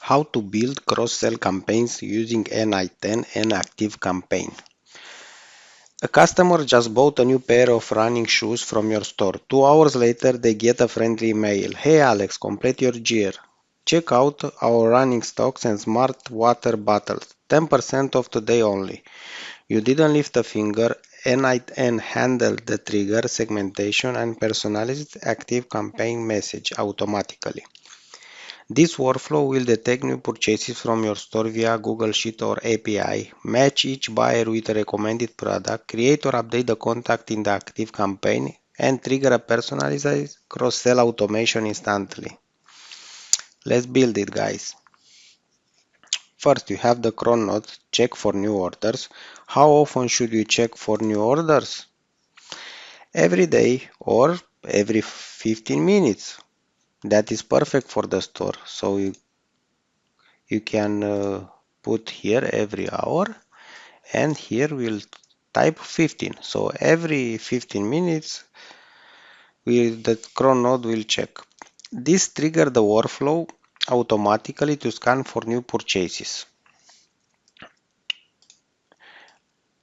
How to build cross-sell campaigns using n8n and ActiveCampaign. A customer just bought a new pair of running shoes from your store. 2 hours later, they get a friendly email. Hey Alex, complete your gear. Check out our running stocks and smart water bottles. 10% off today only. You didn't lift a finger. n8n handled the trigger, segmentation, and personalized ActiveCampaign message automatically. This workflow will detect new purchases from your store via Google Sheet or API, match each buyer with a recommended product, create or update the contact in the ActiveCampaign, and trigger a personalized cross-sell automation instantly. Let's build it, guys. First, you have the cron node, check for new orders. How often should you check for new orders? Every day or every 15 minutes. That is perfect for the store. So you can put here every hour, and here we'll type 15. So every 15 minutes the cron node will check. This triggers the workflow automatically to scan for new purchases.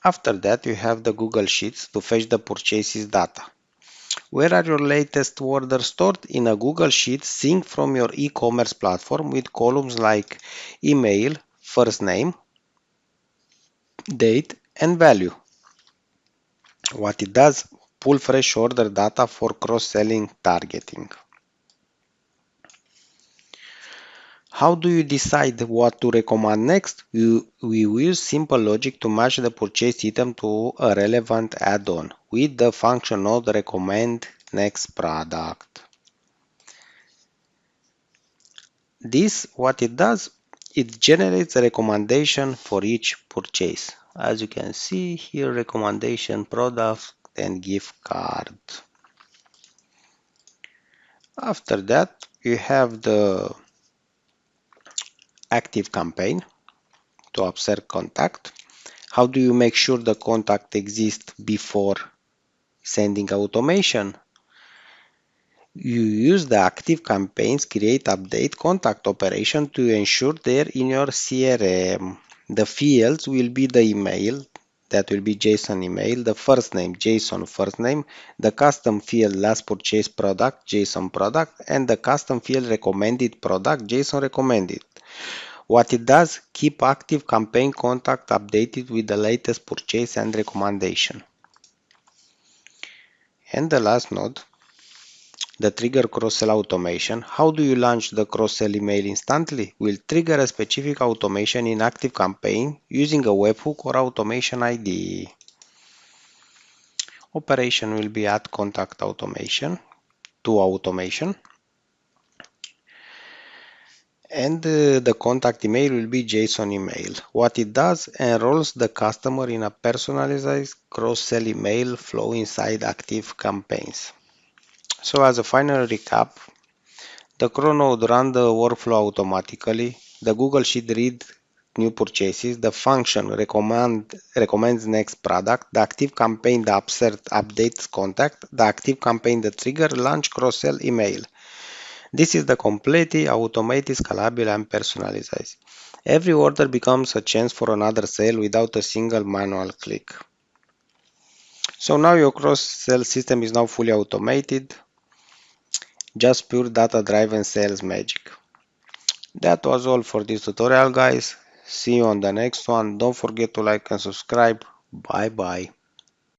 After that, you have the Google Sheets to fetch the purchases data. Where are your latest orders stored? In a Google Sheet sync from your e-commerce platform with columns like email, first name, date, and value. What it does, pull fresh order data for cross-selling targeting. How do you decide what to recommend next? We use simple logic to match the purchase item to a relevant add-on with the function node recommend next product. This, what it does, it generates a recommendation for each purchase. As you can see here, recommendation, product, and gift card. After that, you have the ActiveCampaign to observe contact. How do you make sure the contact exists before sending automation? You use the ActiveCampaign's create update contact operation to ensure they're in your CRM. The fields will be the email, that will be JSON email, the first name, JSON first name, the custom field last purchase product, JSON product, and the custom field recommended product, JSON recommended. What it does, keep ActiveCampaign contact updated with the latest purchase and recommendation. And the last node, the trigger cross-sell automation. How do you launch the cross-sell email instantly? We'll trigger a specific automation in ActiveCampaign using a webhook or automation ID. Operation will be add contact automation to automation. And the contact email will be JSON email. What it does, enrolls the customer in a personalized cross-sell email flow inside ActiveCampaigns. So as a final recap, the cron node runs the workflow automatically. The Google Sheet reads new purchases. The function recommends next product. The ActiveCampaign the updates contact. The ActiveCampaign the trigger launch cross-sell email. This is the completely automated, scalable, and personalized. Every order becomes a chance for another sale without a single manual click. So now your cross-sell system is now fully automated, just pure data-driven sales magic. That was all for this tutorial, guys. See you on the next one. Don't forget to like and subscribe. Bye bye.